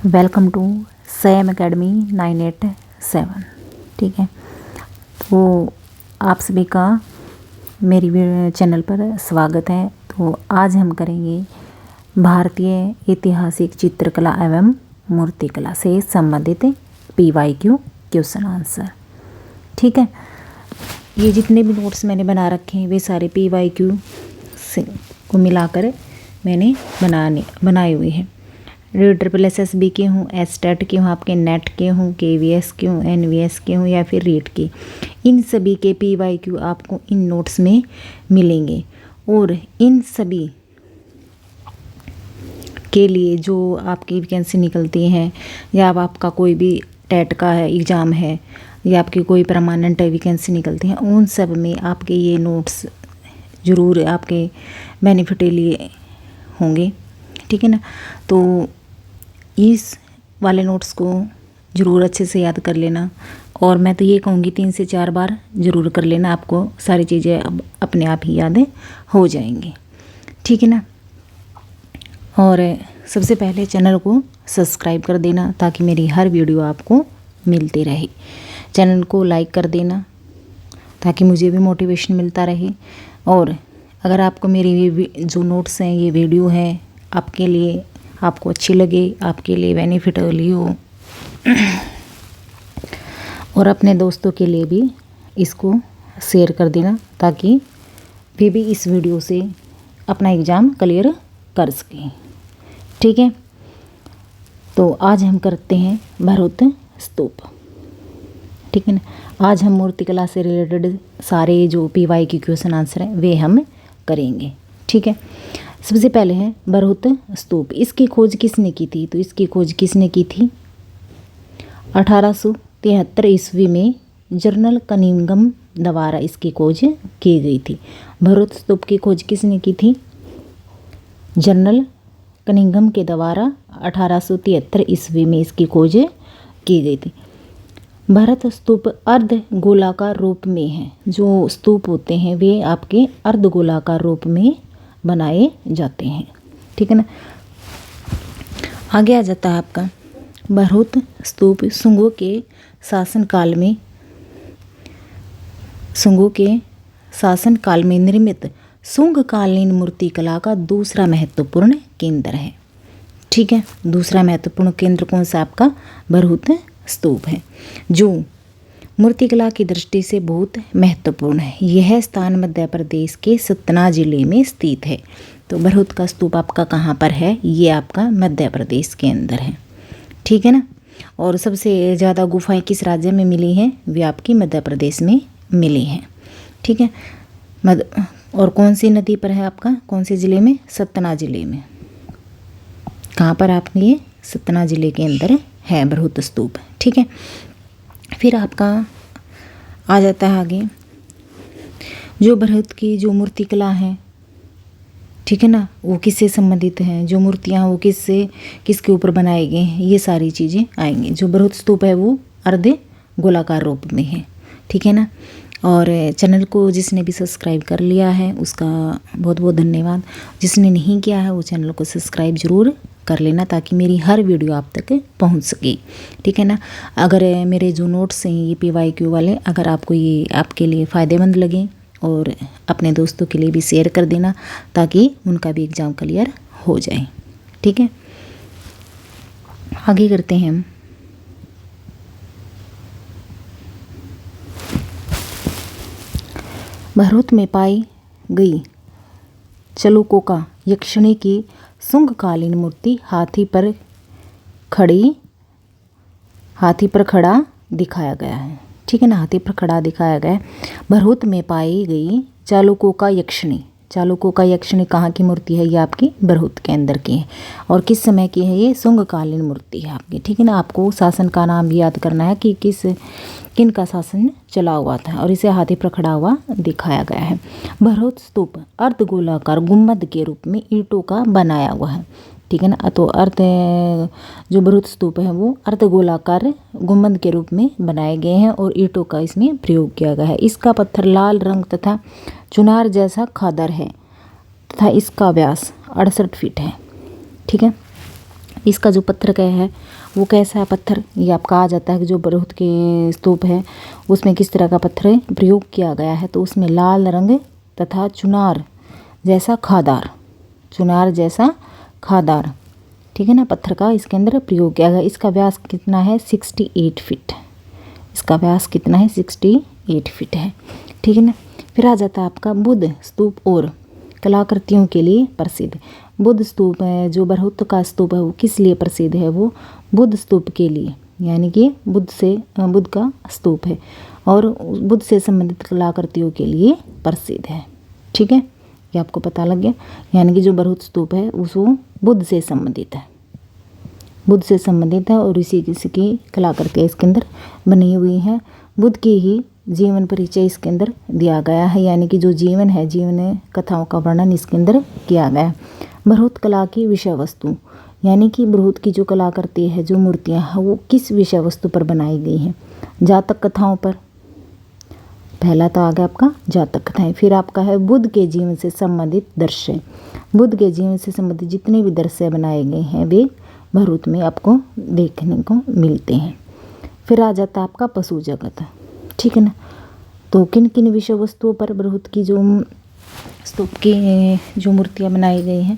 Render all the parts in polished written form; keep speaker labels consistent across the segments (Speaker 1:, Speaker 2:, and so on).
Speaker 1: Welcome to Sam academy 987। ठीक है, तो आप सभी का मेरी चैनल पर स्वागत है। तो आज हम करेंगे भारतीय ऐतिहासिक चित्रकला एवं मूर्तिकला से संबंधित PYQ क्वेश्चन आंसर। ठीक है, ये जितने भी नोट्स मैंने बना रखे हैं वे सारे PYQ से को मिलाकर मैंने बनाए हुए हैं। RSSB के हों, STAT के हों, आपके नेट के हों, KVS के हों, NVS के हों या फिर रीट के, इन सभी के PYQ आपको इन नोट्स में मिलेंगे। और इन सभी के लिए जो आपकी वैकेंसी निकलती हैं या अब आपका कोई भी टेट का है एग्ज़ाम है या आपकी कोई परमानेंट वैकेंसी निकलती हैं, उन सब में आपके ये नोट्स ज़रूर आपके बेनिफिट के लिए होंगे। ठीक है ना, तो इस वाले नोट्स को ज़रूर अच्छे से याद कर लेना। और मैं तो ये कहूँगी 3 से 4 बार ज़रूर कर लेना, आपको सारी चीज़ें अब अपने आप ही याद हो जाएंगी। ठीक है ना, और सबसे पहले चैनल को सब्सक्राइब कर देना ताकि मेरी हर वीडियो आपको मिलती रहे। चैनल को लाइक कर देना ताकि मुझे भी मोटिवेशन मिलता रहे। और अगर आपको मेरी ये जो नोट्स हैं, ये वीडियो है आपके लिए, आपको अच्छी लगे, आपके लिए बेनिफिट वाली हो और अपने दोस्तों के लिए भी इसको शेयर कर देना ताकि वे भी इस वीडियो से अपना एग्ज़ाम क्लियर कर सकें। ठीक है, तो आज हम करते हैं भरूच स्तूप। ठीक है ना, आज हम मूर्तिकला से रिलेटेड सारे जो PYQ क्वेश्चन आंसर हैं वे हम करेंगे। ठीक है, सबसे पहले है भरूच स्तूप। इसकी खोज किसने की थी? तो इसकी खोज किसने की थी? 1873 ईस्वी में जनरल कनिंघम द्वारा इसकी खोज की गई थी। भरूच स्तूप की खोज किसने की थी? जनरल कनिंघम के द्वारा 1873 ईस्वी में इसकी खोज की गई थी। भरूच स्तूप अर्ध गोलाकार रूप में है। जो स्तूप होते हैं वे आपके अर्ध गोलाकार रूप में बनाए जाते हैं। ठीक है ना, आगे आ जाता है आपका भरूच स्तूप शुंगों के शासनकाल में निर्मित शुंगकालीन मूर्तिकला का दूसरा महत्वपूर्ण केंद्र है। ठीक है, दूसरा महत्वपूर्ण केंद्र कौन सा? आपका भरूच स्तूप है, जो मूर्तिकला की दृष्टि से बहुत महत्वपूर्ण है। यह स्थान मध्य प्रदेश के सतना जिले में स्थित है। तो भरूच का स्तूप आपका कहाँ पर है? ये आपका मध्य प्रदेश के अंदर है। ठीक है ना, और सबसे ज़्यादा गुफाएं किस राज्य में मिली हैं? वे आपकी मध्य प्रदेश में मिली हैं। ठीक है, और कौन सी नदी पर है आपका? कौन से ज़िले में? सतना ज़िले में। कहाँ पर आपके ये? सतना ज़िले के अंदर है भरूच स्तूप। ठीक है, फिर आपका आ जाता है आगे जो भरूच की जो मूर्तिकला है, ठीक है ना, वो किससे संबंधित हैं, जो मूर्तियाँ वो किसके ऊपर बनाए गए हैं, ये सारी चीज़ें आएंगी। जो भरूच स्तूप है वो अर्ध गोलाकार रूप में है। ठीक है ना, और चैनल को जिसने भी सब्सक्राइब कर लिया है उसका बहुत बहुत धन्यवाद। जिसने नहीं किया है वो चैनल को सब्सक्राइब ज़रूर कर लेना ताकि मेरी हर वीडियो आप तक पहुंच सके। ठीक है ना, अगर मेरे जो नोट्स हैं ये PYQ वाले, अगर आपको ये आपके लिए फ़ायदेमंद लगें और अपने दोस्तों के लिए भी शेयर कर देना ताकि उनका भी एग्ज़ाम क्लियर हो जाए। ठीक है, आगे करते हैं हम। भरूच में पाई गई चलुकोका यक्षिणी की शुंगकालीन मूर्ति हाथी पर खड़ा दिखाया गया है। ठीक है ना, हाथी पर खड़ा दिखाया गया है। भरूच में पाई गई चालुकोका यक्षिणी कहाँ की मूर्ति है? ये आपकी भरूच के अंदर की है। और किस समय की है? ये शुंगकालीन मूर्ति है आपकी। ठीक है ना, आपको शासन का नाम भी याद करना है कि किन का शासन चला हुआ था, और इसे हाथी पर खड़ा हुआ दिखाया गया है। भरूच स्तूप अर्धगोलाकार गुंबद के रूप में ईंटों का बनाया हुआ है। ठीक है ना, तो जो भरूच स्तूप है वो अर्धगोलाकार गुंबद के रूप में बनाए गए हैं और ईंटों का इसमें प्रयोग किया गया है। इसका पत्थर लाल रंग तथा चुनार जैसा खादर है तथा इसका व्यास 68 फीट है। ठीक है, इसका जो पत्थर का है वो कैसा है पत्थर, ये आपका आ जाता है कि जो बरहुत के स्तूप है उसमें किस तरह का पत्थर प्रयोग किया गया है। तो उसमें लाल रंग तथा चुनार जैसा खादार, चुनार जैसा खादार, ठीक है ना, पत्थर का इसके अंदर प्रयोग किया गया। इसका व्यास कितना है 68 फीट, इसका व्यास कितना है 68 फीट है, ठीक है ना। फिर आ जाता है आपका बुद्ध स्तूप और कलाकृतियों के लिए प्रसिद्ध। बुद्ध स्तूप है, जो बरहुत का स्तूप है वो किस लिए प्रसिद्ध है, वो बुद्ध स्तूप के लिए, यानी कि बुद्ध का स्तूप है और बुद्ध से संबंधित कलाकृतियों के लिए प्रसिद्ध है, ठीक है, ये आपको पता लग गया। यानी कि जो बरहुत स्तूप है वो बुद्ध से संबंधित है, बुद्ध से संबंधित है और इसी की कलाकृतियाँ इसके अंदर बनी हुई हैं। बुद्ध की ही जीवन परिचय इसके अंदर दिया गया है, यानी कि जो जीवन है, जीवन कथाओं का वर्णन इसके अंदर किया गया है। बरहुत कला की विषय वस्तु, यानी कि बरहुत की जो कलाकृति है, जो मूर्तियाँ हैं वो किस विषय वस्तु पर बनाई गई हैं, जातक कथाओं पर। पहला तो आ गया आपका जातक कथाएं। फिर आपका है बुद्ध के जीवन से संबंधित दृश्य। बुद्ध के जीवन से संबंधित जितने भी दृश्य बनाए गए हैं वे बरहुत में आपको देखने को मिलते हैं। फिर आ जाता है आपका पशु जगत, ठीक है ना। तो किन किन विषय वस्तुओं पर बरहुत की जो स्तूप की जो मूर्तियाँ बनाई गई हैं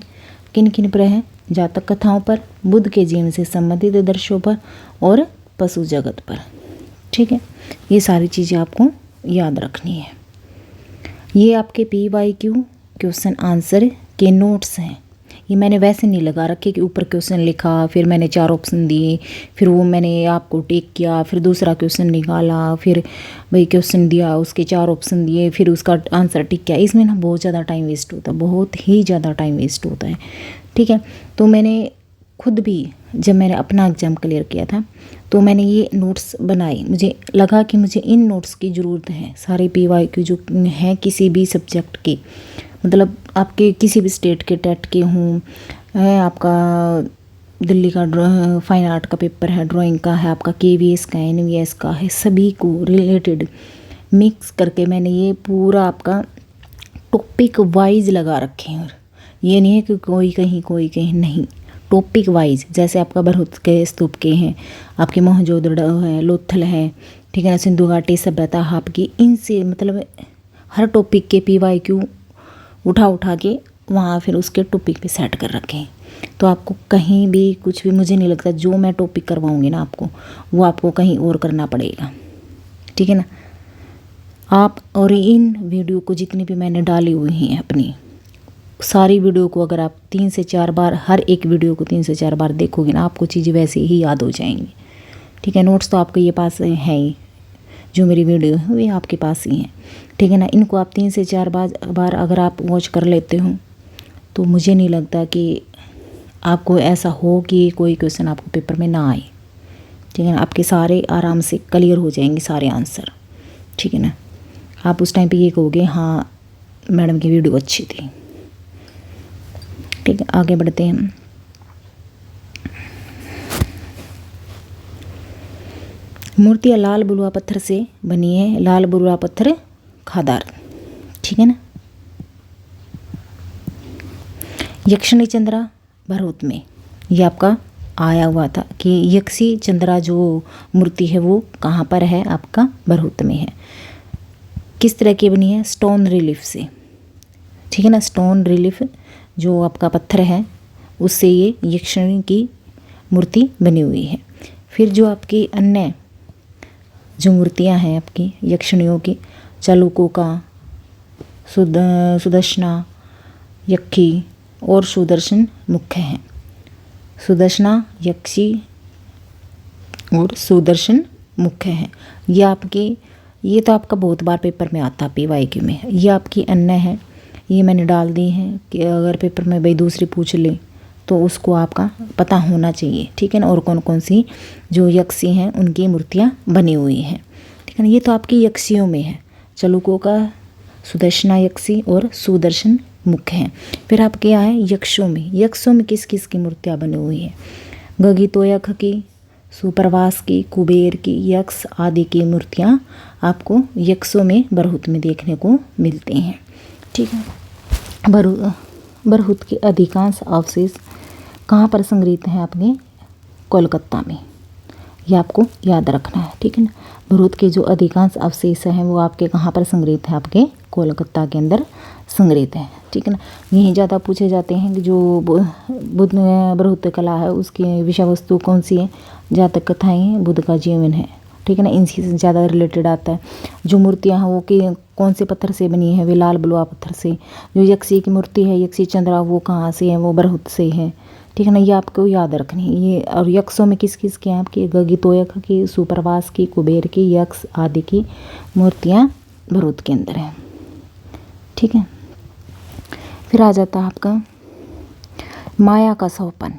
Speaker 1: किन किन पर हैं, जातक कथाओं पर, बुद्ध के जीवन से संबंधित दृश्यों पर और पशु जगत पर, ठीक है। ये सारी चीज़ें आपको याद रखनी है। ये आपके PYQ क्वेश्चन आंसर के नोट्स हैं। ये मैंने वैसे नहीं लगा रखे कि ऊपर क्वेश्चन लिखा फिर मैंने 4 ऑप्शन दिए, फिर वो मैंने आपको टिक किया, फिर दूसरा क्वेश्चन निकाला, फिर वही क्वेश्चन दिया, उसके 4 ऑप्शन दिए, फिर उसका आंसर टिक किया। इसमें ना बहुत ज़्यादा टाइम वेस्ट होता है, बहुत ही ज़्यादा टाइम वेस्ट होता है, ठीक है। तो मैंने खुद भी जब मैंने अपना एग्ज़ाम क्लियर किया था तो मैंने ये नोट्स बनाए। मुझे लगा कि मुझे इन नोट्स की ज़रूरत है। सारे PYQ जो हैं किसी भी सब्जेक्ट के, मतलब आपके किसी भी स्टेट के टेट के हों, आपका दिल्ली का फाइन आर्ट का पेपर है, ड्राइंग का है, आपका KVS का, NVS का है, सभी को रिलेटेड मिक्स करके मैंने ये पूरा आपका टॉपिक वाइज लगा रखे हैं। ये नहीं है कि कोई कहीं नहीं, टॉपिक वाइज। जैसे आपका बरहुत के स्तूप के हैं, आपके मोहनजोदड़ो है, लोथल है, ठीक है ना, सिंधु घाटी सभ्यता आपकी, इनसे मतलब हर टॉपिक के PYQ उठा के वहाँ फिर उसके टॉपिक पे सेट कर रखे हैं। तो आपको कहीं भी कुछ भी, मुझे नहीं लगता जो मैं टॉपिक करवाऊँगी ना आपको वो आपको कहीं और करना पड़ेगा, ठीक है ना। आप और इन वीडियो को जितनी भी मैंने डाली हुई हैं अपनी सारी वीडियो को अगर आप 3 से 4 बार, हर एक वीडियो को 3 से 4 बार देखोगे ना आपको चीज़ें वैसे ही याद हो जाएंगी, ठीक है। नोट्स तो आपके ये पास है ही, जो मेरी वीडियो है वे आपके पास ही हैं, ठीक है ना। इनको आप 3 से 4 बार अगर आप वॉच कर लेते हो तो मुझे नहीं लगता कि आपको ऐसा हो कि कोई क्वेश्चन आपको पेपर में ना आए, ठीक है ना। आपके सारे आराम से क्लियर हो जाएंगे सारे आंसर, ठीक है ना। आप उस टाइम पे ये कहोगे हाँ मैडम की वीडियो अच्छी थी, ठीक है। आगे बढ़ते हैं। मूर्तियाँ लाल बुलवा पत्थर से बनी है, लाल बुलवा पत्थर खादार, ठीक है ना। यक्षिणी चंद्रा बरहुत में ये आपका आया हुआ था कि यक्षी चंद्रा जो मूर्ति है वो कहाँ पर है, आपका बरहुत में है। किस तरह की बनी है, स्टोन रिलीफ से, ठीक है ना। स्टोन रिलीफ जो आपका पत्थर है उससे ये यक्षिणी की मूर्ति बनी हुई है। फिर जो आपकी अन्य जो मूर्तियां हैं आपकी यक्षिणियों की, चालुकोका, सुदर्शना, यक्षी और सुदर्शन मुख्य हैं। सुदर्शना, यक्षी और सुदर्शन मुख्य हैं। ये आपकी, ये तो आपका बहुत बार पेपर में आता PYQ में। ये आपकी अन्य है, ये मैंने डाल दी है कि अगर पेपर में भाई दूसरी पूछ ले तो उसको आपका पता होना चाहिए, ठीक है ना। और कौन कौन सी जो यक्षी हैं उनकी मूर्तियाँ बनी हुई हैं, ठीक है ना। ये तो आपकी यक्षियों में है, चालुकोका, सुदर्शना यक्षी और सुदर्शन मुख्य हैं। फिर आपके क्या है यक्षों में, यक्षों में किस किस की मूर्तियाँ बनी हुई है, गगीतोयख की, सुप्रवास की, कुबेर की, यक्ष आदि की मूर्तियाँ आपको यक्षों में बरहुत में देखने को मिलती हैं, ठीक है। बरहुत के अधिकांश अवशेष कहाँ पर संग्रहित है? आपके कोलकाता में। ये आपको याद रखना है, ठीक है ना। भरूच के जो अधिकांश अवशेष हैं वो आपके कहाँ पर संग्रहित है? आपके कोलकाता के अंदर संग्रहित है, ठीक है ना। यही ज़्यादा पूछे जाते हैं कि जो बुद्ध बृहत कला है उसकी विषय वस्तु कौन सी है? जातक कथाएँ हैं, बुद्ध का जीवन है, ठीक है ना। इनसे ज़्यादा रिलेटेड आता है। जो मूर्तियाँ हैं वो कि कौन से पत्थर से बनी है? वे लाल बलुआ पत्थर से। जो यक्षी की मूर्ति है, यक्षी चंद्रा, वो कहाँ से है? वो बृहत से है, ठीक है ना। ये आपको याद रखनी है ये। और यक्षों में किस किस के हैं? आपकी गगनतोयक की, सुप्रभास की, कुबेर की, यक्ष आदि की मूर्तियाँ भरूच के अंदर हैं, ठीक है। फिर आ जाता है आपका माया का सोपान,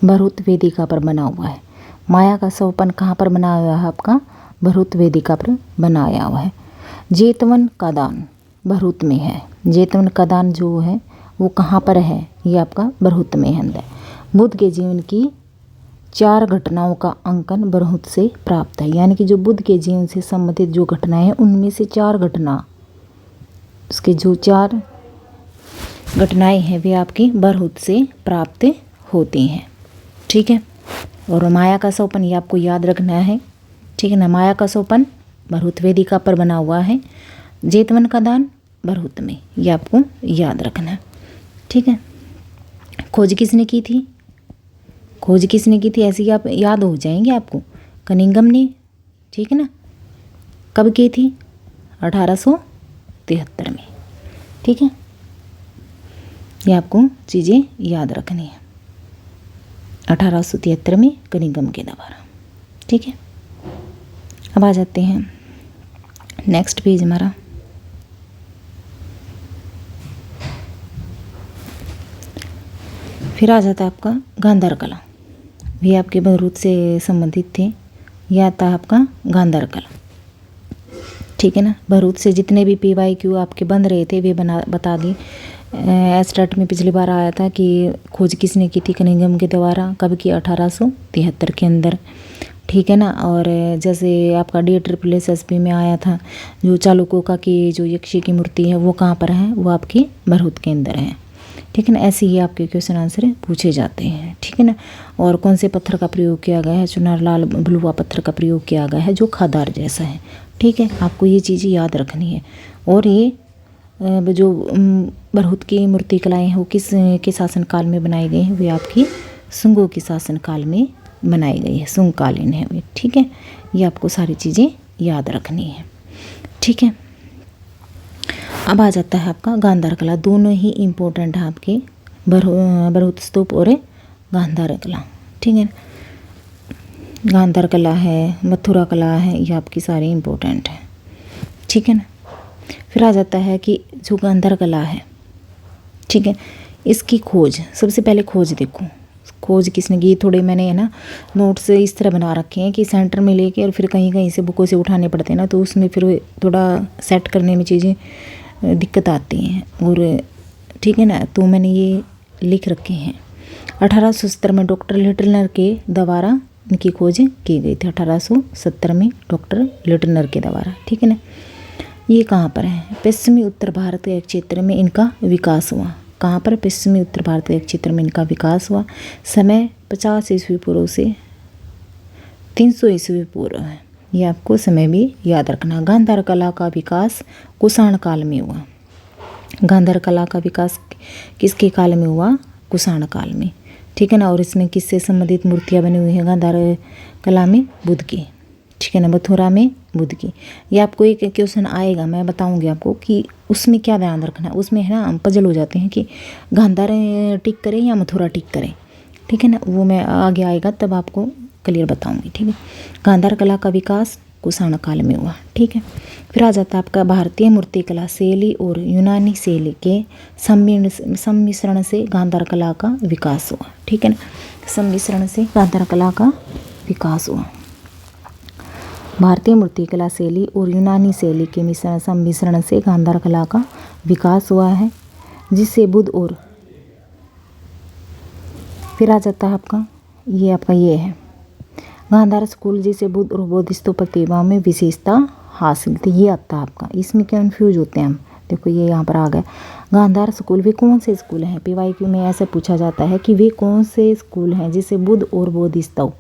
Speaker 1: भरूच वेदिका पर बना हुआ है। माया का सोपान कहाँ पर बनाया हुआ है? आपका भरूच वेदिका पर बनाया हुआ है। जेतवन का दान भरूच में है। जेतवन का दान जो है वो कहाँ पर है? ये आपका भरूच में है अंदर। बुद्ध के जीवन की 4 घटनाओं का अंकन भरूच से प्राप्त है। यानी कि जो बुद्ध के जीवन से संबंधित जो घटनाएं हैं उनमें से 4 घटना, उसके जो 4 घटनाएं हैं वे आपकी भरूच से प्राप्त होती हैं, ठीक है। और माया का सोपान ये आपको याद रखना है, ठीक है ना। माया का सोपान भरूच वेदिका पर बना हुआ है। जेतवन का दान भरूच में, ये आपको याद रखना है, ठीक है। खोज किसने की थी? खोज किसने की थी? ऐसे ही आप याद हो जाएंगे आपको। कनिंघम ने, ठीक है ना। कब की थी? 1873 में, ठीक है। ये आपको चीज़ें याद रखनी है। 1873 में कनिंघम के द्वारा, ठीक है। अब आ जाते हैं नेक्स्ट पेज हमारा। फिर आ जाता है आपका गांधार कला, भी आपके भरूच से संबंधित थे। यह आता है आपका गांधार कला, ठीक है ना। भरूच से जितने भी PYQ आपके बन रहे थे वे बता दी। एस्टेट में पिछली बार आया था कि खोज किसने की थी? कनिंघम के द्वारा। कब की? 1873 के अंदर, ठीक है ना। और जैसे आपका DSSP में आया था, जो चालुक्यों की जो यक्षी की मूर्ति है वो कहाँ पर है? वो आपकी भरूच के अंदर है, ठीक है ना। ऐसे ही आपके क्वेश्चन आंसर पूछे जाते हैं, ठीक है ना। और कौन से पत्थर का प्रयोग किया गया है? चुनार लाल बलुआ पत्थर का प्रयोग किया गया है जो खादार जैसा है, ठीक है। आपको ये चीज़ें याद रखनी है। और ये जो भरूच की मूर्ति कलाएँ हैं वो किस के शासनकाल में बनाई गई हैं? वे आपकी सुंगों के शासनकाल में बनाई गई है, सुंगकालीन है वे, ठीक है। ये आपको सारी चीज़ें याद रखनी है, ठीक है। अब आ जाता है आपका गांधार कला। दोनों ही इम्पोर्टेंट है आपके, भरूच स्तूप और गांधार कला, ठीक है। गांधार कला है, मथुरा कला है, ये आपकी सारी इम्पोर्टेंट है, ठीक है ना। फिर आ जाता है कि जो गांधार कला है, ठीक है, इसकी खोज, सबसे पहले खोज देखो। खोज किसने की? थोड़े मैंने है ना नोट्स इस तरह बना रखे हैं कि सेंटर में लेके और फिर कहीं कहीं से बुकों से उठाने पड़ते हैं ना, तो उसमें फिर थोड़ा सेट करने में चीज़ें दिक्कत आती हैं, और ठीक है ना। तो मैंने ये लिख रखे हैं। 1870 में डॉक्टर लिटनर के द्वारा इनकी खोज की गई थी। 1870 में डॉक्टर लिटनर के द्वारा, ठीक है ना। ये कहाँ पर है? पश्चिमी उत्तर भारत के क्षेत्र में इनका विकास हुआ। कहाँ पर? पश्चिमी उत्तर भारत के क्षेत्र में इनका विकास हुआ। समय 50 ईस्वी पूर्व से 300 ईस्वी पूर्व है। ये आपको समय भी याद रखना। गांधार कला का विकास कुषाण काल में हुआ। गांधार कला का विकास किसके काल में हुआ? कुषाण काल में, ठीक है ना। और इसमें किससे संबंधित मूर्तियाँ बनी हुई हैं गांधार कला में? बुद्ध की, ठीक है ना। मथुरा में बुद्ध की। ये आपको एक क्वेश्चन आएगा, मैं बताऊंगी आपको कि उसमें क्या ध्यान रखना है। उसमें है ना हम पजल हो जाते हैं कि गांधार टिक करें या मथुरा टिक करें, ठीक है ना। वो मैं आगे आएगा तब आपको क्लियर बताऊंगी, ठीक है। गांधार कला का विकास कुषाण काल में हुआ, ठीक है। फिर आ जाता है आपका भारतीय मूर्तिकला शैली और यूनानी शैली के सम्मिश्रण से गांधार कला का विकास हुआ, ठीक है ना। सम्मिश्रण से गांधार कला का विकास हुआ। भारतीय मूर्तिकला शैली और यूनानी शैली के सम्मिश्रण से गांधार कला का विकास हुआ है, जिससे बुद्ध और फिर आ जाता है आपका ये है गांधार स्कूल, जिसे बुद्ध और बौद्धिस्ट प्रतिभाओं में विशेषता हासिल थी। ये आता है आपका। इसमें कंफ्यूज होते हैं हम, देखो ये यहाँ पर आ गया गांधार स्कूल। वे कौन से स्कूल हैं? PYQ में ऐसे पूछा जाता है कि वे कौन से स्कूल हैं जिसे बुद्ध और बोधिसत्व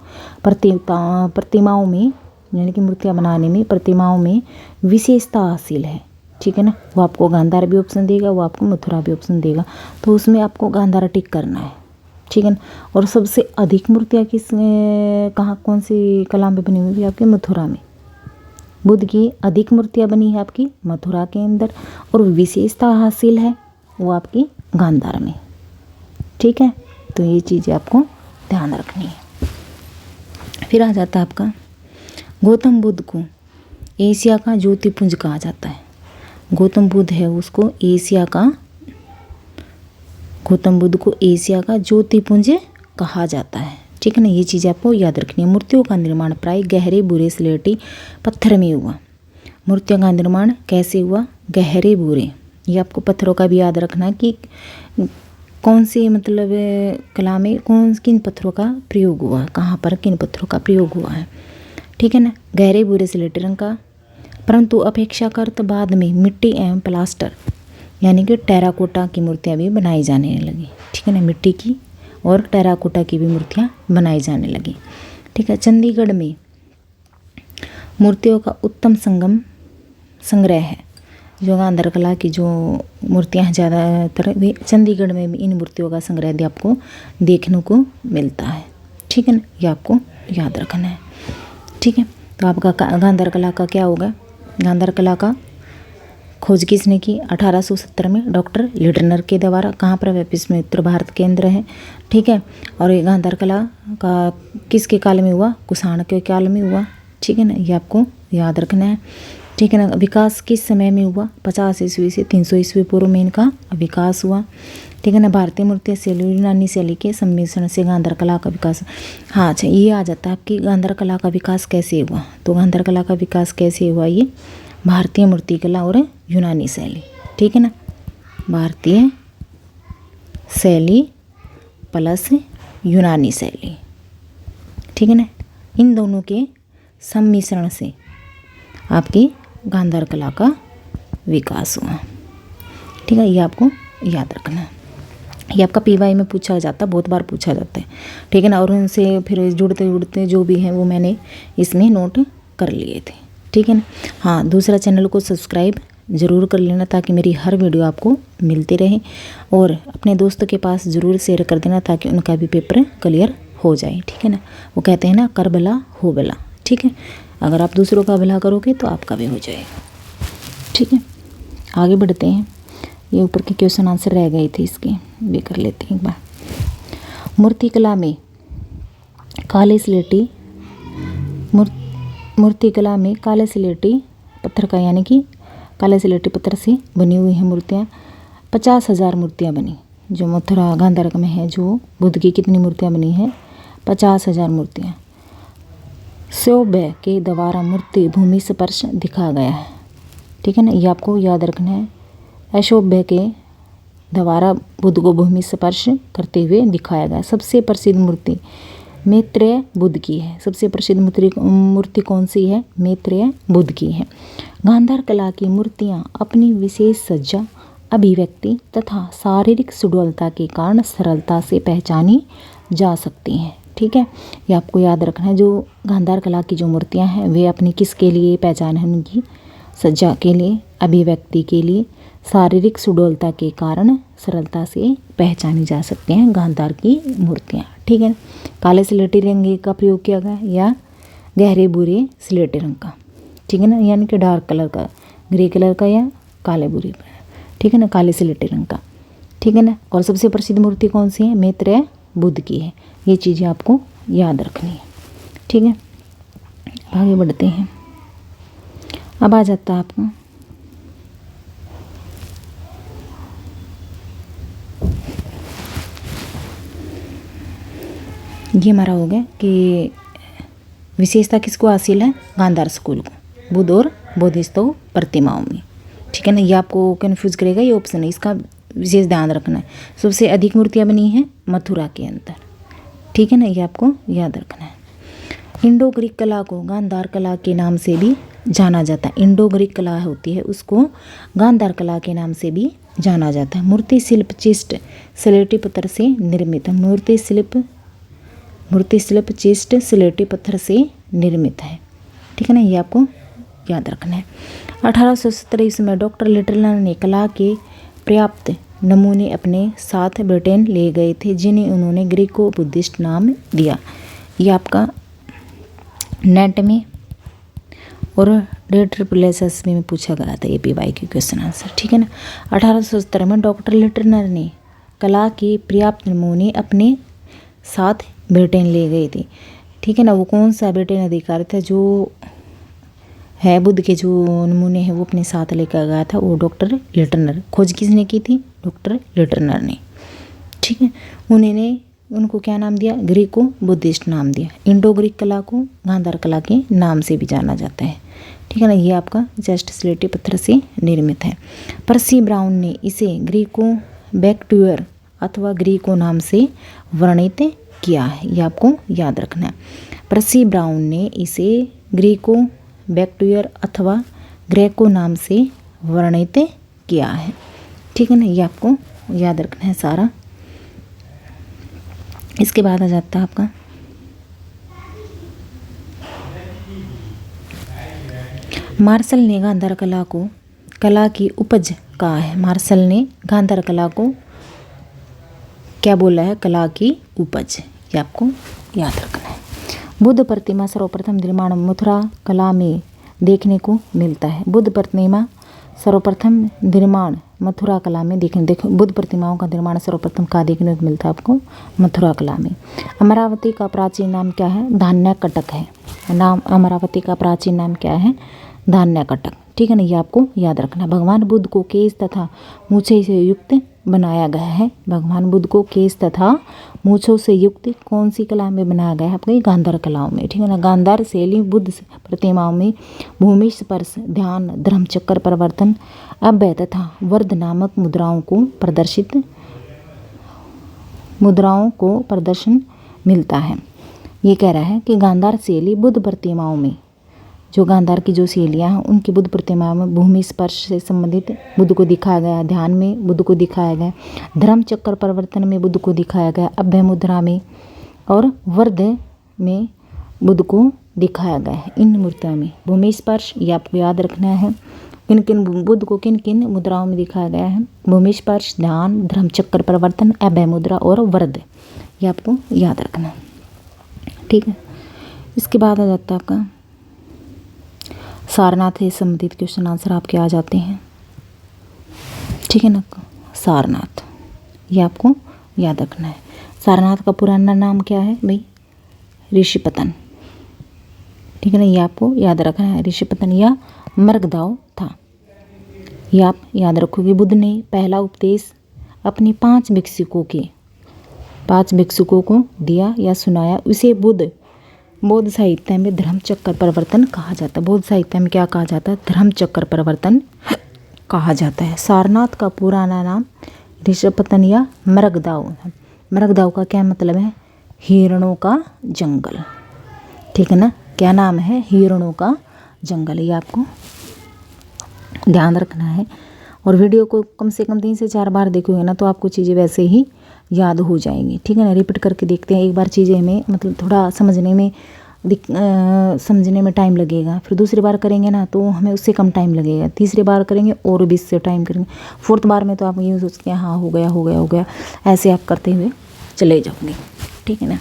Speaker 1: प्रतिमाओं में, यानी कि मूर्तियाँ बनाने में, प्रतिमाओं में विशेषता हासिल है। ठीक है ना, वो आपको गांधार भी ऑप्शन देगा, वो आपको मथुरा भी ऑप्शन देगा, तो उसमें आपको गांधार टिक करना है। ठीक है ना। और सबसे अधिक मूर्तियाँ कहाँ कौन सी कला में बनी हुई है? आपके मथुरा में। बुद्ध की अधिक मूर्तियाँ बनी है आपकी मथुरा के अंदर, और विशेषता हासिल है वो आपकी गांधार में। ठीक है, तो ये चीज़ें आपको ध्यान रखनी है। फिर आ जाता है आपका गौतम बुद्ध को एशिया का ज्योतिपुंज कहा जाता है। गौतम बुद्ध है उसको गौतम बुद्ध को एशिया का ज्योतिपुंज कहा जाता है। ठीक है ना, ये चीज़ आपको याद रखनी है। मूर्तियों का निर्माण प्राय गहरे भूरे स्लेटी पत्थर में हुआ। मूर्तियों का निर्माण कैसे हुआ? गहरे भूरे। ये आपको पत्थरों का भी याद रखना है कि कौन से मतलब कला में किन पत्थरों का प्रयोग हुआ, कहाँ पर किन पत्थरों का प्रयोग हुआ है। ठीक है ना, गहरे भूरे स्लेटी रंग का, परंतु अपेक्षाकृत बाद में मिट्टी एवं प्लास्टर यानी कि टेराकोटा की मूर्तियाँ भी बनाई जाने लगी। ठीक है ना, मिट्टी की और टेराकोटा की भी मूर्तियाँ बनाई जाने लगी। ठीक है, चंडीगढ़ में मूर्तियों का उत्तम संग्रह है। जो गांधार कला की जो मूर्तियाँ हैं ज़्यादातर वे चंडीगढ़ में इन मूर्तियों का संग्रह भी आपको देखने को मिलता है। ठीक है ना, ये आपको याद रखना है। ठीक है, तो आपका गांधार कला का क्या होगा? गांधार कला का खोज किसने की? 1870 में डॉक्टर लिडनर के द्वारा। कहाँ पर है? इसमें उत्तर भारत के अंदर है। ठीक है, और ये गांधार कला का किसके काल में हुआ? कुषाण के काल में हुआ। ठीक है ना, ये आपको याद रखना है। ठीक है ना, विकास किस समय में हुआ? 50 ईस्वी से 300 ईस्वी पूर्व में इनका विकास हुआ। ठीक है ना, भारतीय मूर्ति शैली यूनानी शैली के सम्मिश्रण से गांधार कला का विकास। हाँ अच्छा, ये आ जाता है आपकी गांधार कला का विकास कैसे हुआ। तो गांधार कला का विकास कैसे हुआ? ये भारतीय मूर्ति कला और यूनानी शैली। ठीक है ना, भारतीय शैली प्लस यूनानी शैली। ठीक है ना, इन दोनों के सम्मिश्रण से आपकी गांधार कला का विकास हुआ। ठीक है, ये आपको याद रखना है। ये आपका PY में पूछा जाता है, बहुत बार पूछा जाता है। ठीक है ना, और उनसे फिर जुड़ते जुड़ते जो भी हैं वो मैंने इसमें नोट कर लिए थे। ठीक है ना। हाँ, दूसरा चैनल को सब्सक्राइब ज़रूर कर लेना ताकि मेरी हर वीडियो आपको मिलती रहे, और अपने दोस्तों के पास ज़रूर शेयर कर देना ताकि उनका भी पेपर क्लियर हो जाए। ठीक है ना, वो कहते हैं ना, कर भला हो भला। ठीक है, अगर आप दूसरों का भला करोगे तो आपका भी हो जाएगा। ठीक है, आगे बढ़ते हैं। ये ऊपर के क्वेश्चन आंसर रह गए थे, इसके भी कर लेते हैं एक बार। मूर्तिकला में काले स्लेटी मूर्तिकला में काले स्लेटी पत्थर का, यानी कि काले स्लेटी पत्थर से बनी हुई हैं मूर्तियाँ। 50,000 मूर्तियाँ बनी। जो मथुरा गांधार में है, जो बुद्ध की कितनी मूर्तियाँ बनी हैं? 50,000 मूर्तियाँ। शोभ्य के द्वारा मूर्ति भूमि स्पर्श दिखा गया है। ठीक है ना, ये आपको याद रखना है। अशोभ्य के द्वारा बुद्ध को भूमि स्पर्श करते हुए दिखाया गया। सबसे प्रसिद्ध मूर्ति मैत्रेय बुद्ध की है। सबसे प्रसिद्ध मूर्ति कौन सी है? मैत्रेय बुद्ध की है। गांधार कला की मूर्तियाँ अपनी विशेष सज्जा, अभिव्यक्ति तथा शारीरिक सुडौलता के कारण सरलता से पहचानी जा सकती हैं। ठीक है, ये आपको याद रखना है। जो गांधार कला की जो मूर्तियाँ हैं वे अपनी किसके लिए पहचान है? उनकी सज्जा के लिए, अभिव्यक्ति के लिए, शारीरिक सुडौलता के कारण सरलता से पहचानी जा सकती हैं गांधार की मूर्तियाँ। ठीक है, काले स्लेटी रंग का प्रयोग किया गया या गहरे भूरे स्लेटी रंग का। ठीक है ना, यानी कि डार्क कलर का, ग्रे कलर का या काले भूरे का। ठीक है ना, काले स्लेटी रंग का। ठीक है ना, और सबसे प्रसिद्ध मूर्ति कौन सी है? मैत्रेय बुद्ध की है। ये चीज़ें आपको याद रखनी है। ठीक है, आगे बढ़ते हैं। अब आ जाता है आपका ये हमारा हो गया कि विशेषता किसको हासिल है? गांधार स्कूल को बुद्ध और बोधिसत्व प्रतिमाओं में। ठीक है ना, ये आपको कन्फ्यूज़ करेगा, ये ऑप्शन है, इसका विशेष ध्यान रखना है। सबसे अधिक मूर्तियाँ बनी हैं मथुरा के अंदर। ठीक है ना, ये आपको याद रखना है। इंडो ग्रीक कला को गांधार कला के नाम से भी जाना जाता है। इंडो ग्रीक कला होती है उसको गांधार कला के नाम से भी जाना जाता है। मूर्ति शिल्प चिस्ट स्लेटी पत्थर से निर्मित है। मूर्ति शिल्प चिस्ट स्लेटी पत्थर से निर्मित है। ठीक है ना, ये आपको याद रखना है। 1827 में डॉक्टर लिटलर ने कला के पर्याप्त नमूने अपने साथ ब्रिटेन ले गए थे, जिन्हें उन्होंने ग्रीको बुद्धिस्ट नाम दिया। ये आपका नेट में और RSSB में पूछा गया था, APYQ क्वेश्चन आंसर। ठीक है ना। 1870 में डॉक्टर लिटलर ने कला के पर्याप्त नमूने अपने साथ ब्रिटेन ले गए थे। ठीक है ना। वो कौन सा ब्रिटेन अधिकारी था जो है बुद्ध के जो नमूने हैं वो अपने साथ लेकर गया था, वो डॉक्टर लिटलर। खोज किसने की थी? डॉक्टर लिटलर ने। ठीक है। उनको क्या नाम दिया? ग्रीको बुद्धिस्ट नाम दिया। इंडो ग्रीक कला को गांधार कला के नाम से भी जाना जाता है। ठीक है ना। ये आपका जस्ट स्लेटी पत्थर से निर्मित है। पर्सी ब्राउन ने इसे ग्रीको बैक्ट्यूअर अथवा ग्रीको नाम से वर्णित किया है। ये आपको याद रखना है। पर्सी ब्राउन ने इसे ग्रीको बैक्ट्यूअर अथवा ग्रेको नाम से वर्णित किया है। ठीक है ना। ये आपको याद रखना है सारा। इसके बाद आ जाता है आपका मार्शल ने गांधार कला को कला की उपज कहा है। मार्शल ने गांधार कला को क्या बोला है? कला की उपज। ये आपको याद रखना है। बुद्ध प्रतिमा सर्वप्रथम निर्माण मथुरा कला में देखने को मिलता है। बुद्ध प्रतिमा सर्वप्रथम निर्माण मथुरा कला में देखो बुद्ध प्रतिमाओं का निर्माण सर्वप्रथम कहाँ देखने को मिलता है आपको? मथुरा कला में। अमरावती का प्राचीन नाम क्या है? धान्यकटक है। अमरावती का प्राचीन नाम क्या है? धान्यकटक। ठीक है ना। ये आपको याद रखना। भगवान बुद्ध को केश तथा मूछे से युक्त बनाया गया है। भगवान बुद्ध को केश तथा मूछों से युक्त कौन सी कला में बनाया गया है? आपके गांधार कलाओं में। ठीक है ना। गांधार शैली बुद्ध प्रतिमाओं में भूमि स्पर्श, ध्यान, धर्मचक्र परिवर्तन, अभय तथा वर्ध नामक मुद्राओं को प्रदर्शन मिलता है। ये कह रहा है कि गांधार शैली बुद्ध प्रतिमाओं में, जो गांधार की जो शैलियाँ हैं उनकी बुद्ध प्रतिमाओं में भूमि स्पर्श से संबंधित बुद्ध को दिखाया गया, ध्यान में बुद्ध को दिखाया गया, धर्म चक्र परिवर्तन में बुद्ध को दिखाया गया, अभय मुद्रा में और वर्ध में बुद्ध को दिखाया गया है। इन मूर्तियों में भूमि स्पर्श, ये आपको याद रखना है। बुद्ध को किन किन मुद्राओं में दिखाया गया है? भूमि स्पर्श, ध्यान, धर्म चक्र परिवर्तन, अभय मुद्रा और वर्ध। ये आपको याद रखना है। ठीक है। इसके बाद आ जाता है आपका सारनाथ से संबंधित क्वेश्चन आंसर आपके आ जाते हैं। ठीक है ना। सारनाथ, ये आपको याद रखना है। सारनाथ का पुराना नाम क्या है भाई? ऋषिपतन। ठीक है ना। ये आपको याद रखना है। ऋषिपतन या मर्गदाव था। ये आप याद रखोगे। बुद्ध ने पहला उपदेश अपने 5 भिक्षुकों को दिया या सुनाया। उसे बौद्ध साहित्य में धर्म चक्र परिवर्तन कहा जाता है। बौद्ध साहित्य में क्या कहा जाता है? धर्म चक्र परिवर्तन कहा जाता है। सारनाथ का पुराना नाम ऋषिपतन या मर्गदाव है। मर्गदाव का क्या मतलब है? हिरणों का जंगल। ठीक है ना। क्या नाम है? हिरणों का जंगल। ये आपको ध्यान रखना है। और वीडियो को कम से कम 3 से 4 बार देखोगे ना तो आपको चीज़ें वैसे ही याद हो जाएंगी। ठीक है ना। रिपीट करके देखते हैं। एक बार चीज़ें हमें मतलब थोड़ा समझने में टाइम लगेगा, फिर दूसरी बार करेंगे ना तो हमें उससे कम टाइम लगेगा, तीसरी बार करेंगे और भी इससे टाइम करेंगे, 4th बार में तो आप ये सोच के हाँ हो गया ऐसे आप करते हुए चले जाओगे। ठीक है ना।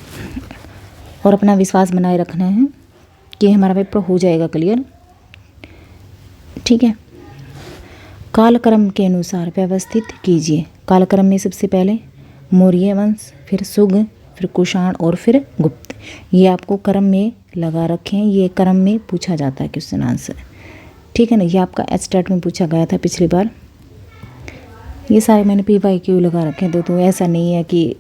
Speaker 1: और अपना विश्वास बनाए रखना है कि हमारा पेपर हो जाएगा क्लियर। ठीक है। कालक्रम के अनुसार व्यवस्थित कीजिए। कालक्रम में सबसे पहले मौर्य वंश, फिर सुग, फिर कुषाण और फिर गुप्त। ये आपको क्रम में लगा रखें। ये क्रम में पूछा जाता है क्वेश्चन आंसर। ठीक है ना। ये आपका एचटेट में पूछा गया था पिछली बार। ये सारे मैंने PYQ लगा रखे हैं तो ऐसा नहीं है कि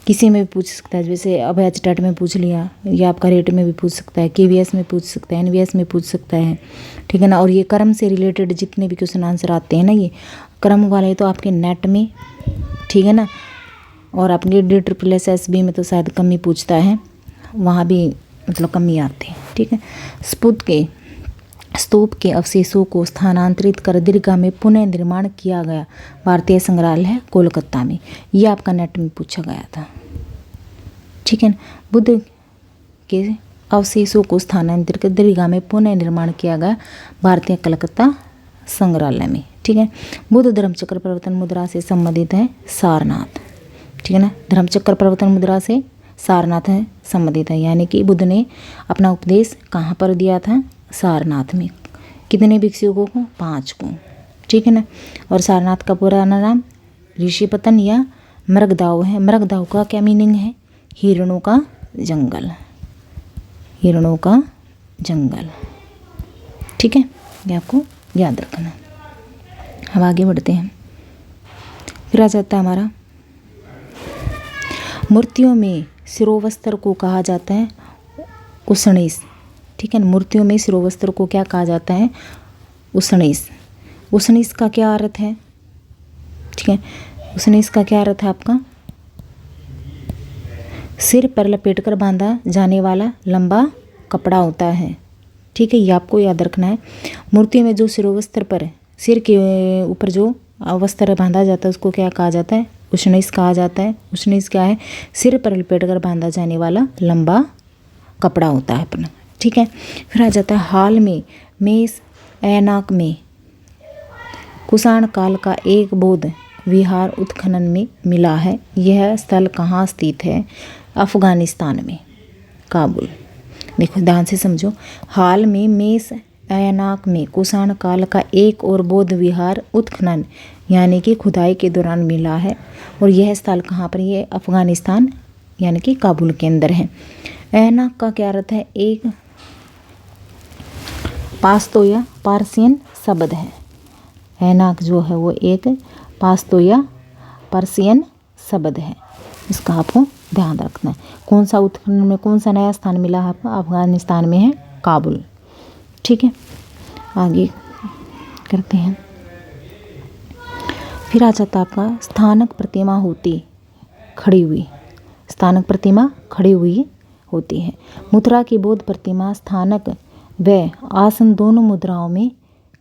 Speaker 1: किसी में भी पूछ सकता है। जैसे अब एचटेट में पूछ लिया, या आपका रेट में भी पूछ सकता है, KVS में पूछ सकता है, NVS में पूछ सकता है। ठीक है ना। और ये क्रम से रिलेटेड जितने भी क्वेश्चन आंसर आते हैं ना, ये क्रम वाले तो आपके नेट में, ठीक है ना, और आपके DSSB में तो शायद कम ही पूछता है, वहाँ भी मतलब कम ही आते हैं। ठीक है। स्तूप के अवशेषों को स्थानांतरित कर दीर्घा में पुनः निर्माण किया गया भारतीय संग्रहालय कोलकाता में। ये आपका नेट में पूछा गया था, ठीक है। बुद्ध के अवशेषों को स्थानांतरित कर दीर्घा में पुनः निर्माण किया गया भारतीय कलकत्ता संग्रहालय में, ठीक है। बुद्ध धर्मचक्र प्रवर्तन मुद्रा से संबंधित है सारनाथ, ठीक है ना। धर्मचक्र प्रवर्तन मुद्रा से सारनाथ है संबंधित है, यानी कि बुद्ध ने अपना उपदेश कहाँ पर दिया था? सारनाथ में। कितने भिक्षुकों को? 5 को, ठीक है ना। और सारनाथ का पुराना नाम ऋषिपतन या मृगदाव है। मृगदाव का क्या मीनिंग है? हिरणों का जंगल, हिरणों का जंगल, ठीक है। ये आपको याद रखना। हम आगे बढ़ते हैं। फिर आ जाता है हमारा मूर्तियों में शिरोवस्त्र को कहा जाता है उषणीस, ठीक है। मूर्तियों में शिरोवस्त्र को क्या कहा जाता है? उषणीस। उषणीस का क्या अर्थ है? ठीक है, उषणीस का क्या अर्थ है आपका? सिर पर लपेटकर बांधा जाने वाला लंबा कपड़ा होता है, ठीक है। ये आपको याद रखना है। मूर्तियों में जो शिरोवस्त्र पर सिर के ऊपर जो वस्त्र बांधा जाता है उसको क्या कहा जाता है? उषणीस कहा जाता है। उषणीस क्या है? सिर पर लपेटकर बांधा जाने वाला लंबा कपड़ा होता है अपना, ठीक है। फिर आ जाता है हाल में मेष ऐनाक में कुषाण काल का एक बौद्ध विहार उत्खनन में मिला है। यह स्थल कहाँ स्थित है? अफगानिस्तान में, काबुल। देखो ध्यान से समझो। हाल में मेष ऐनाक में कुषाण काल का एक और बौद्ध विहार उत्खनन यानी कि खुदाई के दौरान मिला है, और यह स्थल कहाँ पर? ये अफगानिस्तान यानी कि काबुल के अंदर है। ऐनाक का क्या अर्थ है? एक पास्तो या पारसियन शब्द है। ऐनाक जो है वो एक पास्तो या पर्सियन शब्द है, इसका आपको ध्यान रखना है। कौन सा उत्खनन में कौन सा नया स्थान मिला है आपको? अफगानिस्तान में है, काबुल, ठीक है। आगे करते हैं। फिर आ जाता आपका स्थानक प्रतिमा होती खड़ी हुई। स्थानक प्रतिमा खड़ी हुई होती है। मथुरा की बौद्ध प्रतिमा स्थानक व आसन दोनों मुद्राओं में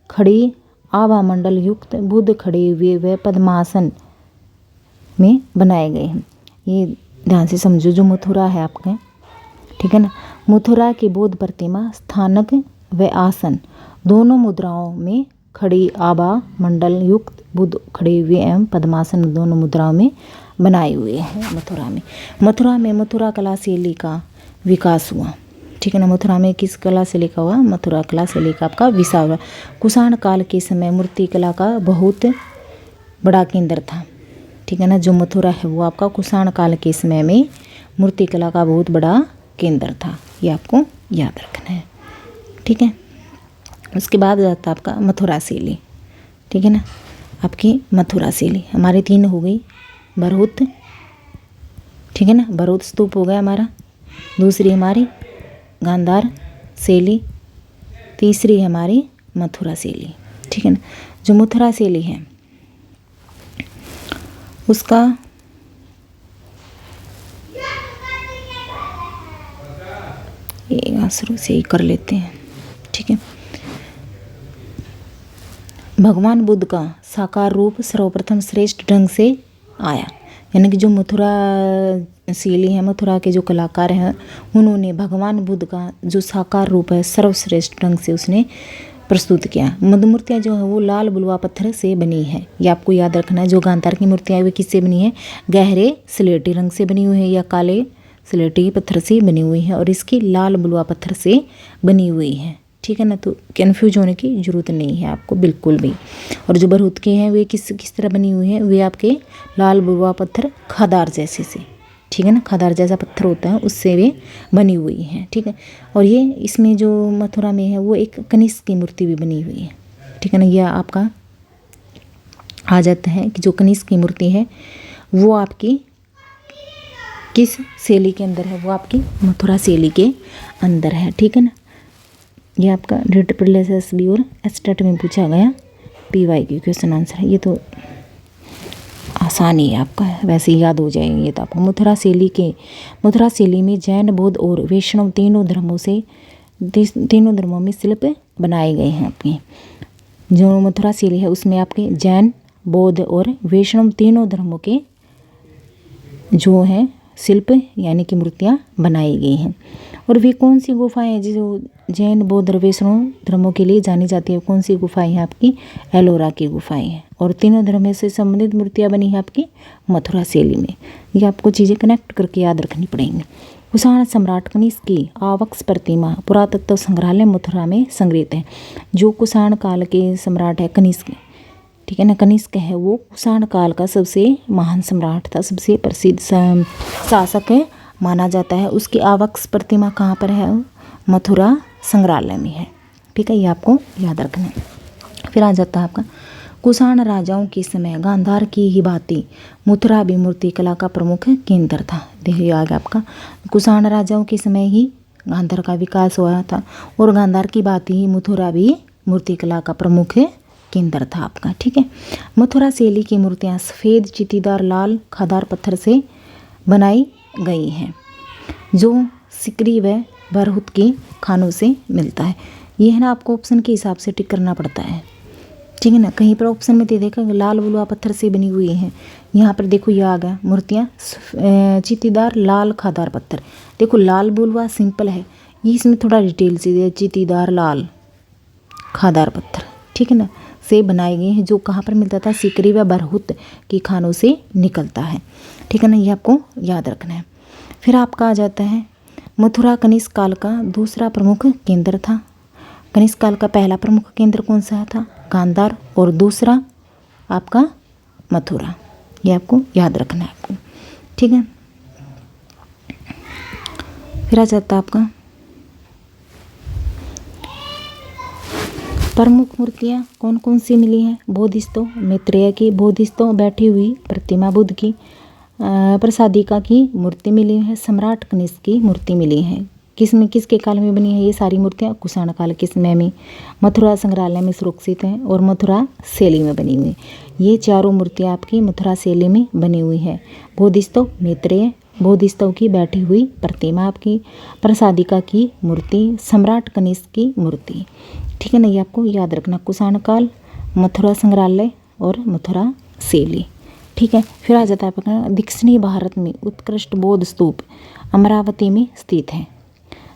Speaker 1: खड़ी आभामंडल युक्त बुद्ध खड़े हुए व पद्मासन में बनाए गए हैं। ये ध्यान से समझो। जो मथुरा है आपके, ठीक है ना, मथुरा की बौद्ध प्रतिमा स्थानक व आसन दोनों मुद्राओं में खड़ी आभा मंडल युक्त बुद्ध खड़े हुए एवं पद्मासन दोनों मुद्राओं में बनाए हुए हैं मथुरा में। मथुरा में मथुरा कला शैली का विकास हुआ, ठीक है ना। मथुरा में किस कला शैली का हुआ? मथुरा कला शैली का आपका विकास हुआ। कुषाण काल के समय मूर्ति कला का बहुत बड़ा केंद्र था, ठीक है ना। जो मथुरा है वो आपका कुषाण काल के समय में मूर्ति कला का बहुत बड़ा केंद्र था, ये आपको याद रखना है, ठीक है। उसके बाद आता आपका मथुरा शैली, ठीक है ना। आपकी मथुरा शैली हमारी 3 हो गई। बरहुत, ठीक है ना, बरहुत स्तूप हो गया हमारा। दूसरी हमारी गांधार शैली, तीसरी हमारी मथुरा शैली, ठीक है ना। जो मथुरा शैली है उसका शुरू से ही कर लेते हैं, ठीक है। भगवान बुद्ध का साकार रूप सर्वप्रथम श्रेष्ठ ढंग से आया, यानी कि जो मथुरा शैली है, मथुरा के जो कलाकार हैं उन्होंने भगवान बुद्ध का जो साकार रूप है सर्वश्रेष्ठ ढंग से उसने प्रस्तुत किया। मधु मूर्तियाँ जो है वो लाल बुलवा पत्थर से बनी है, ये आपको याद रखना है। जो गांधार की मूर्तियाँ वे किससे बनी है? गहरे स्लेटी रंग से बनी हुई है या काले स्लेटी पत्थर से बनी हुई है, और इसकी लाल बुलवा पत्थर से बनी हुई है, ठीक है ना। तो कन्फ्यूज होने की ज़रूरत नहीं है आपको बिल्कुल भी। और जो बरहुत के हैं वे किस तरह बनी हुई है? वे आपके लाल बुलवा पत्थर खदार जैसे से, ठीक है ना, खदार जैसा पत्थर होता है उससे वे बनी हुई हैं, ठीक है। और ये इसमें जो मथुरा में है वो एक कनिष्क की मूर्ति भी बनी हुई है, ठीक है ना। यह आपका आ जाता है कि जो कनिष्क की मूर्ति है वो आपकी किस शैली के अंदर है? वो आपकी मथुरा शैली के अंदर है, ठीक है ना। ये आपका डेट प्लेस एसबी और एस्टेट में पूछा गया PY की क्वेश्चन आंसर है। ये तो आसानी है आपका, वैसे ही याद हो जाएंगे ये तो आपको। मथुरा शैली में जैन बौद्ध और वैष्णव तीनों धर्मों में शिल्प बनाए गए हैं आपके। जो मथुरा शैली है उसमें आपके जैन, बौद्ध और वैष्णव तीनों धर्मों के जो है शिल्प यानी कि मूर्तियाँ बनाई गई हैं। और वे कौन सी गुफाएं हैं जो जैन, बौद्ध और वैष्णव धर्मों के लिए जानी जाती है? कौन सी गुफाएं हैं आपकी? एलोरा की गुफाएं हैं। और तीनों धर्मों से संबंधित मूर्तियाँ बनी है आपकी मथुरा शैली में। ये आपको चीज़ें कनेक्ट करके याद रखनी पड़ेंगी। कुषाण सम्राट कनिष्क की आवक्स प्रतिमा पुरातत्व संग्रहालय मथुरा में संग्रहित है। जो कुषाण काल के सम्राट है कनिष्क, ठीक है ना, कनिष्क है वो कुषाण काल का सबसे महान सम्राट था, सबसे प्रसिद्ध शासक है माना जाता है। उसकी आवक्स प्रतिमा कहाँ पर है? मथुरा संग्रहालय में है। ठीक है, ये आपको याद रखना है। फिर आ जाता है आपका कुषाण राजाओं के समय गांधार की ही भांति मथुरा भी मूर्ति कला का प्रमुख केंद्र था। देखिए आ गया आपका कुषाण राजाओं के समय ही गांधार का विकास हुआ था और गांधार की भांति ही मथुरा भी मूर्ति कला का प्रमुख केंद्र था आपका। ठीक है, मथुरा शैली की मूर्तियाँ सफ़ेद, चित्तीदार, लाल खादार पत्थर से बनाई गई हैं जो सिकरी व बरहुत की खानों से मिलता है। ये है ना, आपको ऑप्शन के हिसाब से टिक करना पड़ता है। ठीक है ना, कहीं पर ऑप्शन में दे देखा लाल बुलवा पत्थर से बनी हुई हैं, यहाँ पर देखो ये आ गया मूर्तियाँ चित्तीदार, लाल खादार पत्थर। देखो लाल बुलवा सिंपल है, ये इसमें थोड़ा डिटेल से दिया चित्तीदार, लाल खादार पत्थर, ठीक है ना, से बनाए गए हैं जो कहाँ पर मिलता था? सिकरी व बरहुत की खानों से निकलता है। ठीक है ना, ये आपको याद रखना है। फिर आपका आ जाता है मथुरा कनिष्क काल का दूसरा प्रमुख केंद्र था। कनिष्क काल का पहला प्रमुख केंद्र कौन सा था? गांधार, और दूसरा आपका मथुरा। ये आपको याद रखना है आपको। ठीक है, फिर आ जाता है आपका प्रमुख मूर्तियाँ कौन कौन सी मिली हैं? बोधिस्तव, मैत्रेय की बोधिस्तव बैठी हुई प्रतिमा बुद्ध की, प्रसादिका की मूर्ति मिली है, सम्राट कनिष्क की मूर्ति मिली है। किसके काल में बनी है ये सारी मूर्तियाँ? कुषाण काल के समय में मथुरा संग्रहालय में सुरक्षित हैं और मथुरा शैली में बनी हुई। ये चारों मूर्तियाँ आपकी मथुरा शैली में बनी हुई है। बोधिस्तव, मैत्रेय, बोधिस्तव की बैठी हुई प्रतिमा आपकी, प्रसादिका की मूर्ति, सम्राट कनिष्क की मूर्ति। ठीक है ना, ये आपको याद रखना, कुषाण काल, मथुरा संग्रहालय और मथुरा शैली। ठीक है, फिर आ जाता है आपका दक्षिणी भारत में उत्कृष्ट बौद्ध स्तूप अमरावती में स्थित है।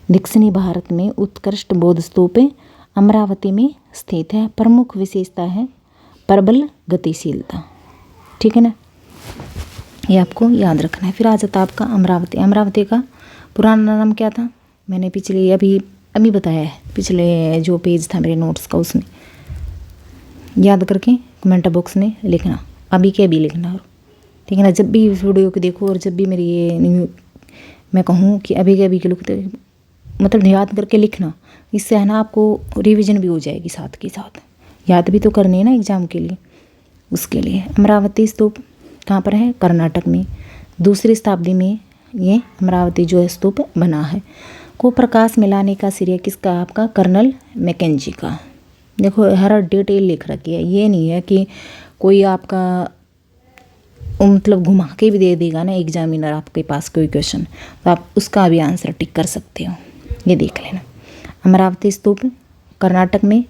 Speaker 1: दक्षिणी भारत में उत्कृष्ट बौद्ध स्तूप अमरावती में स्थित है। प्रमुख विशेषता है प्रबल गतिशीलता। ठीक है ना, ये आपको याद रखना है। फिर आ जाता है आपका अमरावती। अमरावती का पुराना नाम क्या था? मैंने पिछले अभी बताया है, पिछले जो पेज था मेरे नोट्स का उसमें याद करके कमेंट बॉक्स में लिखना, अभी के अभी लिखना। और ठीक है ना, जब भी इस वीडियो को देखो और जब भी मेरी ये मैं कहूँ कि अभी के अभी के लिखते मतलब याद करके लिखना, इससे है ना आपको रिवीजन भी हो जाएगी साथ के साथ, याद भी तो करनी है ना एग्जाम के लिए, उसके लिए। अमरावती स्तूप कहाँ पर है? कर्नाटक में। दूसरी शताब्दी में ये अमरावती जो है स्तूप बना है। को प्रकाश में लाने का श्रेय किसका? आपका कर्नल मैकेंजी का। देखो हर डिटेल लिख रखी है, ये नहीं है कि कोई आपका मतलब घुमा के भी दे देगा ना एग्जामिनर आपके पास कोई क्वेश्चन, तो आप उसका भी आंसर टिक कर सकते हो, ये देख लेना। अमरावती स्तूप कर्नाटक में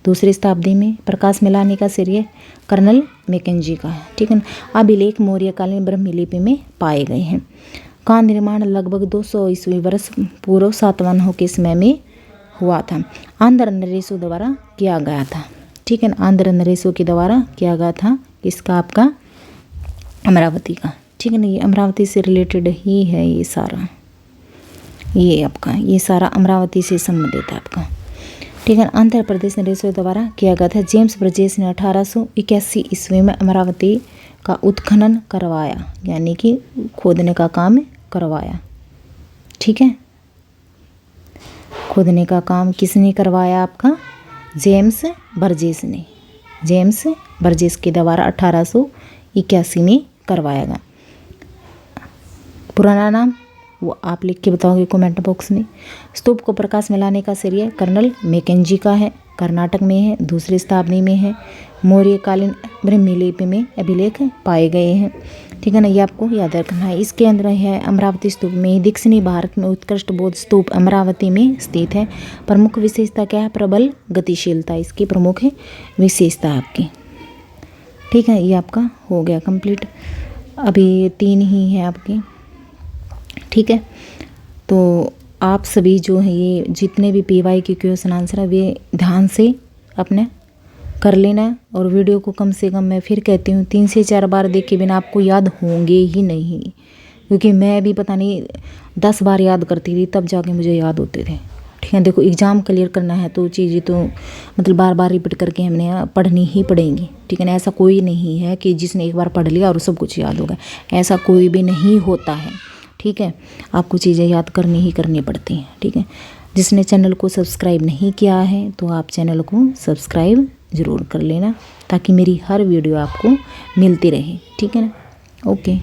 Speaker 1: दूसरी शताब्दी में प्रकाश में लाने का श्रेय कर्नल मैकेंजी का है। ठीक है ना, अभिलेख मौर्यकालीन ब्रह्मलिपि में पाए गए हैं। का निर्माण लगभग 200 ईस्वी वर्ष पूर्व सातवाहनों के समय में हुआ था। आंध्र नरेशों द्वारा किया गया था। ठीक है ना, आंध्र नरेशों के द्वारा किया गया था इसका आपका अमरावती का। ठीक है ना, ये अमरावती से रिलेटेड ही है ये सारा, ये आपका ये सारा अमरावती से संबंधित है आपका। ठीक है, आंध्र प्रदेश नरेशों द्वारा किया गया था। जेम्स ब्रजेश ने 1881 ईस्वी में अमरावती का उत्खनन करवाया, यानी कि खोदने का काम करवाया। ठीक है, खोदने का काम किसने करवाया? आपका जेम्स बर्जेस ने। जेम्स बर्जेस के द्वारा 1881 में करवाया गया। पुराना नाम वो आप लिख के बताओगे कमेंट बॉक्स में। स्तूप को प्रकाश में लाने का श्रेय कर्नल मैकेंजी का है, कर्नाटक में है, दूसरी शताब्दी में है। मौर्यकालीन ब्रह्मलिपि में अभिलेख पाए गए हैं। ठीक है ना, ये आपको याद रखना है। इसके अंदर है अमरावती स्तूप में दक्षिणी भारत में उत्कृष्ट बौद्ध स्तूप अमरावती में स्थित है। प्रमुख विशेषता क्या है? प्रबल गतिशीलता इसकी प्रमुख विशेषता आपकी। ठीक है, ये आपका हो गया कंप्लीट। अभी 3 ही है आपके। ठीक है, तो आप सभी जो है ये जितने भी PY के क्वेश्चन आंसर है वे ध्यान से अपने कर लेना। और वीडियो को कम से कम, मैं फिर कहती हूँ, 3 से 4 बार देखे बिना आपको याद होंगे ही नहीं, क्योंकि मैं भी पता नहीं 10 बार याद करती थी तब जाके मुझे याद होते थे। ठीक है, देखो एग्ज़ाम क्लियर करना है तो चीज़ें तो मतलब बार बार रिपीट करके हमने पढ़नी ही पड़ेंगी। ठीक है ना, ऐसा कोई नहीं है कि जिसने एक बार पढ़ लिया और सब कुछ याद होगा, ऐसा कोई भी नहीं होता है। ठीक है, आपको चीज़ें याद करनी ही करनी पड़ती हैं। ठीक है, जिसने चैनल को सब्सक्राइब नहीं किया है तो आप चैनल को सब्सक्राइब ज़रूर कर लेना, ताकि मेरी हर वीडियो आपको मिलती रहे। ठीक है ना, ओके।